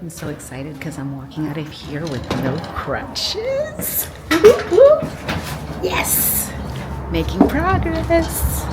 I'm so excited because I'm walking out of here with no crutches. Yes! Making progress.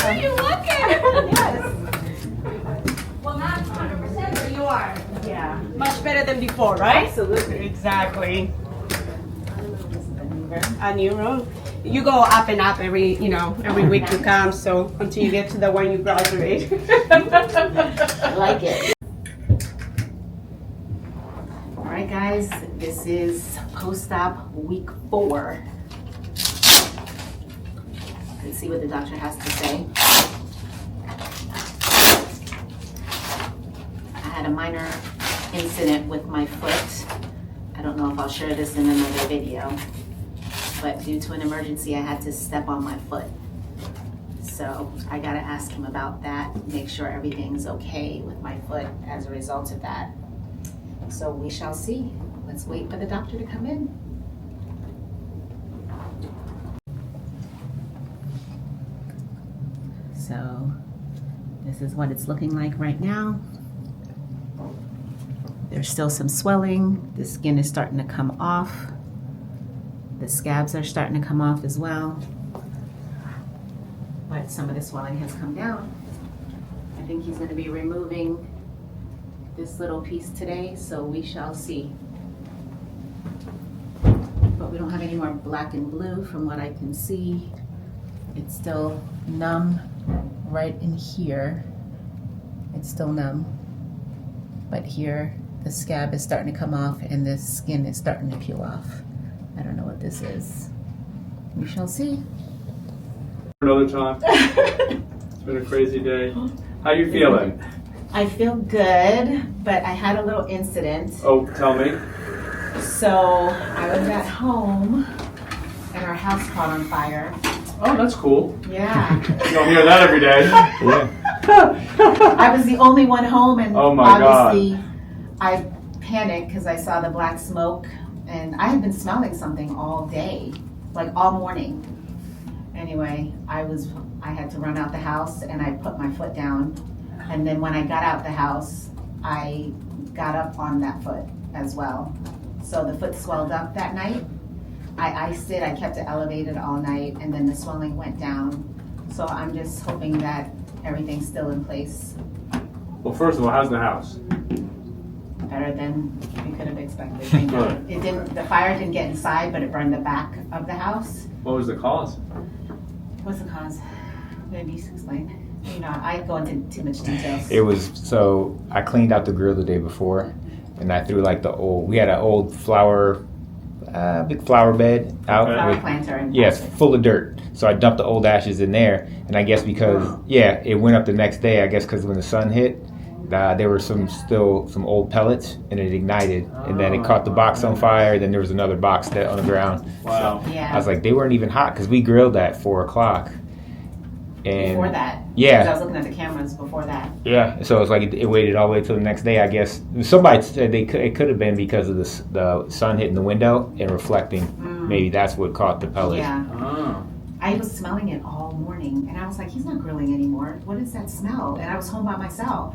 You're looking. Yes. Well, not 100%, but you are. Yeah, Much better than before, right? absolutely. Exactly. A new room. You go up and up every week you come. So until you get to the one you graduate. I like it. All right, guys, this is post-op week 4. Let's see what the doctor has to say. I had a minor incident with my foot. I don't know if I'll share this in another video, but due to an emergency, I had to step on my foot. So I gotta ask him about that, make sure everything's okay with my foot as a result of that. So we shall see. Let's wait for the doctor to come in. So this is what it's looking like right now. There's still some swelling. The skin is starting to come off. The scabs are starting to come off as well. But some of the swelling has come down. I think he's going to be removing this little piece today, so we shall see. But we don't have any more black and blue from what I can see. It's still numb right in here. It's still numb. But here, the scab is starting to come off and the skin is starting to peel off. I don't know what this is. We shall see. Another time. It's been a crazy day. How you feeling? I feel good, but I had a little incident. Oh, tell me. So I was at home and our house caught on fire. Oh, that's cool. Yeah. You don't hear that every day. Yeah. I was the only one home, and Oh my obviously I panicked because I saw the black smoke, and I had been smelling something all day, like all morning. Anyway, I had to run out the house and I put my foot down, and then when I got out the house, I got up on that foot as well. So the foot swelled up that night. I iced it, I kept it elevated all night, and then the swelling went down. So I'm just hoping that everything's still in place. Well, first of all, how's the house? Better than we could have expected. Thank God. The fire didn't get inside, but it burned the back of the house. What was the cause? What's the cause? Maybe you explain. You know, I go into too much details. It was, so I cleaned out the grill the day before, and I threw like we had an old big flower bed out. Flower planter. And yes, full of dirt. So I dumped the old ashes in there, and I guess because, it went up the next day, I guess because when the sun hit, there were some old pellets, and it ignited, and then it caught the box on fire, then there was another box on the ground. Wow. So Yeah. I was like, they weren't even hot, because we grilled at 4 o'clock. And before that. Yeah. Because I was looking at the cameras before that. Yeah, so it's like it waited all the way till the next day, I guess. Somebody said it could have been because of the sun hitting the window and reflecting. Maybe that's what caught the pellets. Yeah. Oh. I was smelling it all morning, and I was like, he's not grilling anymore. What is that smell? And I was home by myself.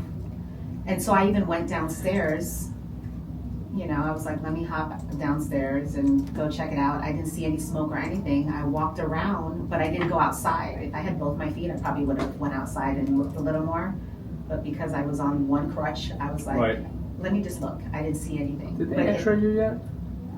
And so I even went downstairs. You know, I was like, let me hop downstairs and go check it out. I didn't see any smoke or anything. I walked around, but I didn't go outside. If I had both my feet, I probably would have went outside and looked a little more. But because I was on one crutch, I was like, let me just look. I didn't see anything. Did they But x-ray you yet?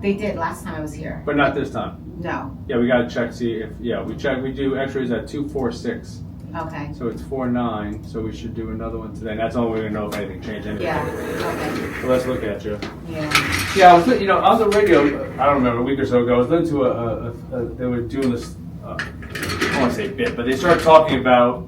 They did last time I was here. But not this time. No. Yeah, we gotta check, see if, we do x-rays at 246. Okay. So it's 49, so we should do another one today. And that's all we're gonna know if anything changed anyway. Yeah. Okay. So let's look at you. Yeah. Yeah, I was, on the radio, I don't remember, a week or so ago, I was listening to they were doing this, I don't want to say bit, but they started talking about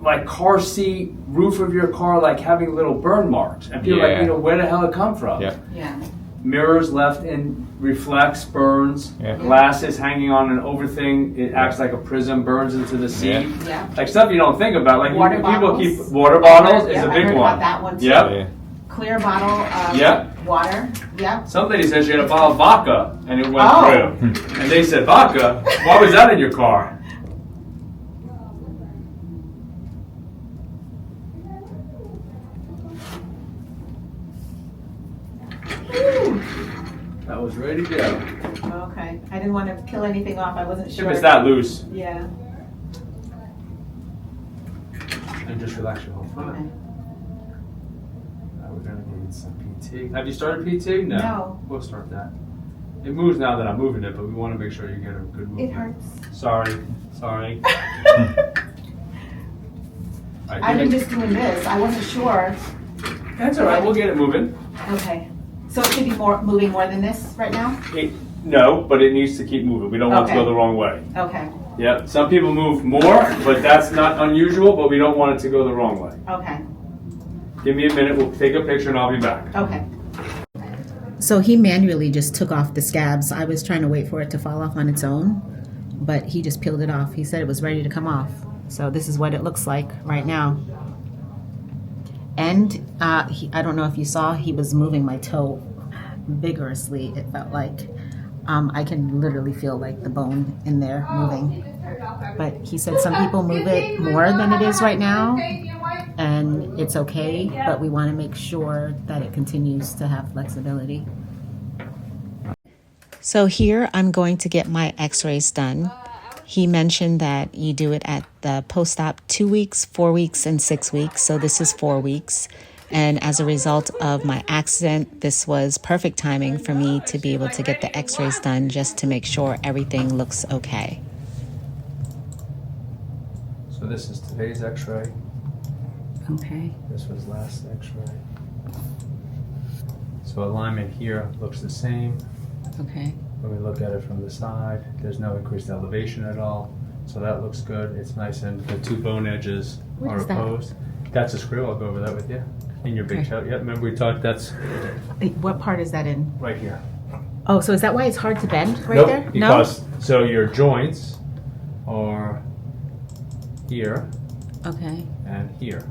like car seat, roof of your car, like having little burn marks. And people are like, where the hell it come from? Yeah. Yeah. Mirrors left in reflects, burns. Yeah. Glasses hanging on an over thing, it acts like a prism, burns into the seat. Yeah. Yeah. Like stuff you don't think about. Like Water people bottles. keep water bottles is Yeah, a I big heard one. about that one too. Yep. Yeah. Clear bottle of Yep. water. Yep. Some lady said she had a bottle of vodka and it went Oh. through. And they said, vodka? Why was that in your car? That was ready to go. Okay. I didn't want to kill anything off. I wasn't sure. If it's that loose. Yeah. And just relax your whole foot. Okay. Now we're gonna need some PT. Have you started PT? No. No. We'll start that. It moves now that I'm moving it, but we want to make sure you get a good movement. It hurts. Sorry. All right, I've been just doing this. I wasn't sure. That's all right. We'll get it moving. Okay. So it should be moving more than this right now? No, but it needs to keep moving. We don't want it to Okay. go the wrong way. Okay. Yep. Some people move more, but that's not unusual. But we don't want it to go the wrong way. Okay. Give me a minute. We'll take a picture and I'll be back. Okay. So he manually just took off the scabs. I was trying to wait for it to fall off on its own, but he just peeled it off. He said it was ready to come off. So this is what it looks like right now. And I don't know if you saw, he was moving my toe vigorously, it felt like. I can literally feel like the bone in there moving. But he said some people move it more than it is right now, and it's okay, but we want to make sure that it continues to have flexibility. So here I'm going to get my x-rays done. He mentioned that you do it at the post-op 2 weeks, 4 weeks, and 6 weeks. So this is 4 weeks. And as a result of my accident, this was perfect timing for me to be able to get the x-rays done just to make sure everything looks okay. So this is today's X-ray. Okay. This was last X-ray. So alignment here looks the same. Okay. When we look at it from the side, there's no increased elevation at all. So that looks good. It's nice and the two bone edges What are is that? opposed. That's a screw. I'll go over that with you. In your big Okay. toe. Yeah, remember we talked, that's What part is that in? right here. Oh, so is that why it's hard to bend right Nope, there? because so your joints are here No? Okay. and here.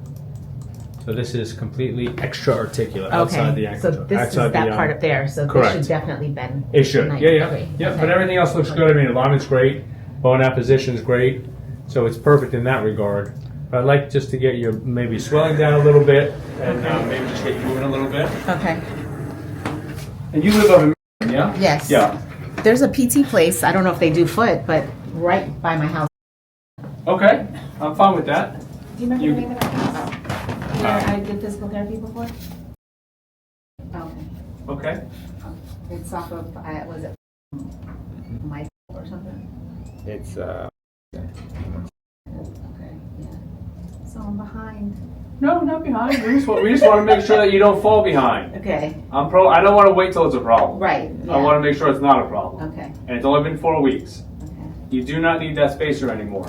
So this is completely extra articular Okay. outside the ankle So joint. this outside is that the, part up there. So correct. this should definitely bend. It should. Nice. Yeah, yeah. Okay. Yeah, Okay. but everything else looks good. I mean, alignment's great. Bone apposition's great. So it's perfect in that regard. But I'd like just to get your maybe swelling down a little bit and maybe just get you moving a little bit. Okay. And you live up in Maryland, yeah? Yes. Yeah. There's a PT place. I don't know if they do foot, but right by my house. Okay. I'm fine with that. Do you remember You- the name of that house? Where I did physical therapy before? Okay. Okay. It's off of, was it Mike or something? It's Okay, yeah. So I'm behind. No, not behind. We just want to make sure that you don't fall behind. Okay, I don't want to wait till it's a problem. right. I want to make sure it's not a problem. Okay, And it's only been 4 weeks. okay, You do not need that spacer anymore.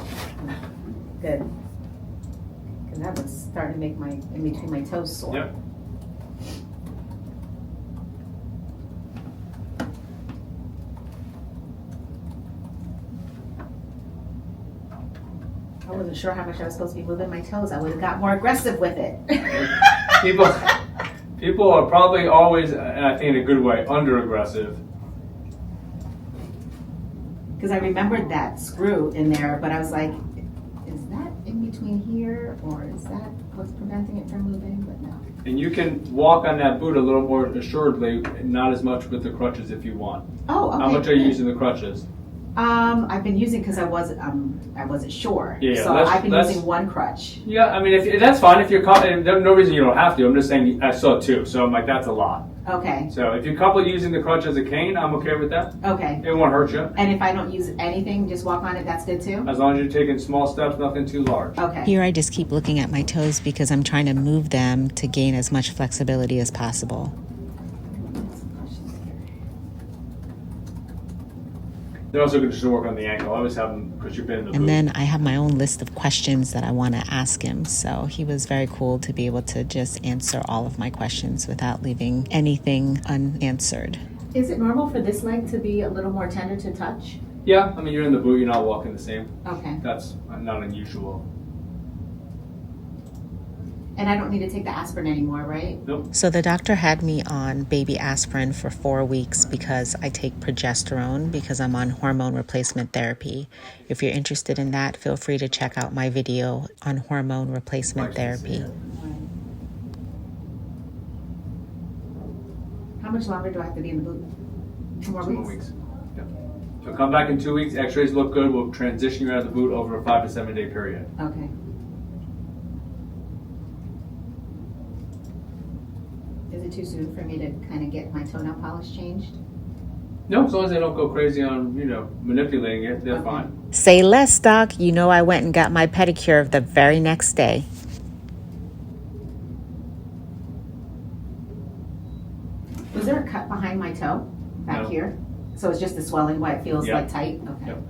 good. Because that was starting to make in between my toes sore. Yep. I wasn't sure how much I was supposed to be moving my toes. I would have got more aggressive with it. People are probably always, and I think in a good way, under aggressive. Because I remembered that screw in there, but I was like, is that in between here, or is that what's preventing it from moving? But no. And you can walk on that boot a little more assuredly, not as much with the crutches if you want. Oh, okay. How much are you good. using the crutches? I've been using because I wasn't sure. Yeah, so let's- I've been let's- using one crutch. Yeah, I mean, if that's fine. If you're, and there's no reason you don't have to. I'm just saying I saw 2, so I'm like, that's a lot. Okay. So if you're couple using the crutch as a cane, I'm okay with that. Okay. It won't hurt you. And if I don't use anything, just walk on it, that's good too? As long as you're taking small steps, nothing too large. Okay. Here I just keep looking at my toes because I'm trying to move them to gain as much flexibility as possible. They're also good just to work on the ankle. I always have them because you've been in the boot. And then I have my own list of questions that I want to ask him. So he was very cool to be able to just answer all of my questions without leaving anything unanswered. Is it normal for this leg to be a little more tender to touch? Yeah, I mean, you're in the boot, you're not walking the same. Okay. That's not unusual. And I don't need to take the aspirin anymore, right? Nope. So the doctor had me on baby aspirin for 4 weeks because I take progesterone because I'm on hormone replacement therapy. If you're interested in that, feel free to check out my video on hormone replacement therapy. How much longer do I have to be in the boot? 2 more 2 more weeks? weeks. Yep. So come back in 2 weeks, x-rays look good, we'll transition you out of the boot over a 5 to 7 day period. Okay. Is it too soon for me to kind of get my toenail polish changed? No, as long as they don't go crazy on, manipulating it, they're Okay. fine. Say less, doc. You know I went and got my pedicure the very next day. Was there a cut behind my toe back No. here? So it's just the swelling why it feels Yeah. like tight? Okay. Yep.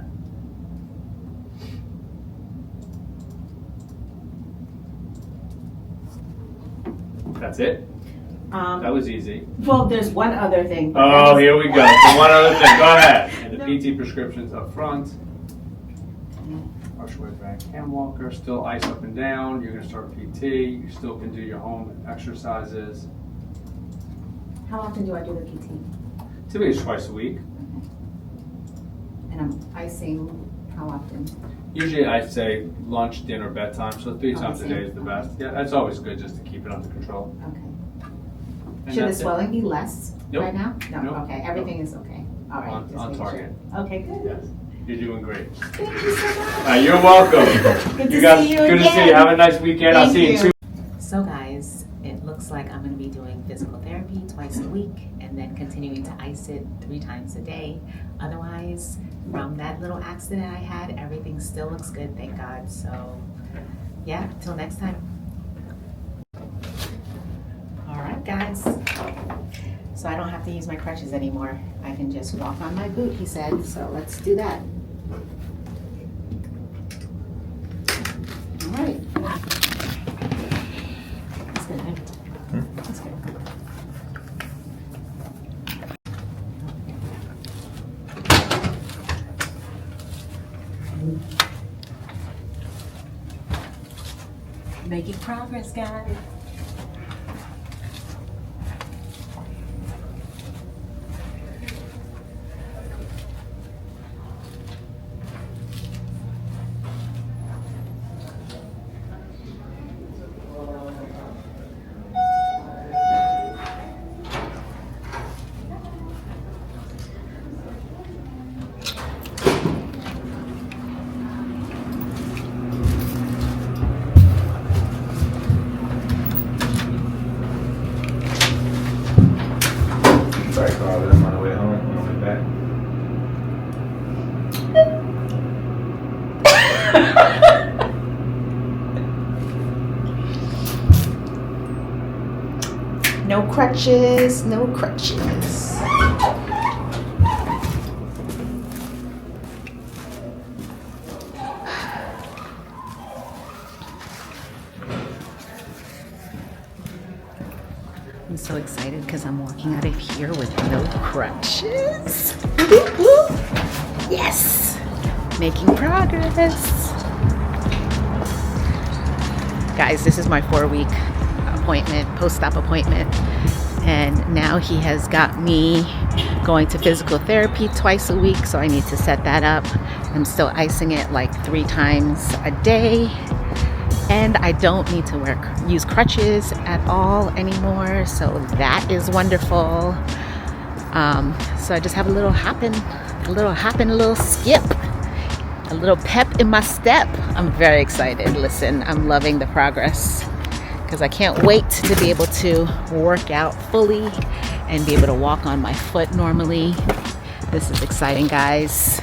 That's it? That was easy. Well, there's one other thing. but Oh, that's- here we go. So one other thing. Go ahead. And the PT prescriptions up front. Brush with back hand walker. Still ice up and down. You're going to start PT. You still can do your home exercises. How often do I do the PT? Typically it's twice a week. And I'm icing how often? Usually I say lunch, dinner, bedtime. So 3 Oh, times a same. day is the best. Yeah, that's always good just to keep it under control. Okay. And Should the that's it. swelling be less Nope. right now? No, Nope. okay, everything is okay. All right. On- just on making target. sure. Okay, good. Yes. You're doing great. Thank you so much. You're welcome. Good to You guys, see you good to see you. again. Have a nice weekend. I'll Thank see you in you. 2 So guys, it looks like I'm going to be doing physical therapy twice a week and then continuing to ice it 3 times a day. Otherwise, from that little accident I had, everything still looks good, thank God. So yeah, till next time. All right, guys. So I don't have to use my crutches anymore. I can just walk on my boot, he said. So let's do that. All right. That's good, huh? That's good. Making progress, guys. Sorry, Carl, but I'm on the way home. I'm on the back. No crutches, no crutches. I'm so excited because I'm walking out of here with no crutches. Whoop, whoop. Yes, making progress. Guys, this is my 4-week appointment, post-op appointment, and now he has got me going to physical therapy twice a week, so I need to set that up. I'm still icing it like 3 times a day, and I don't need to use crutches at all anymore, so that is wonderful. So I just have a little hopping, a little skip, a little pep in my step. I'm very excited. Listen, I'm loving the progress because I can't wait to be able to work out fully and be able to walk on my foot normally. This is exciting, guys.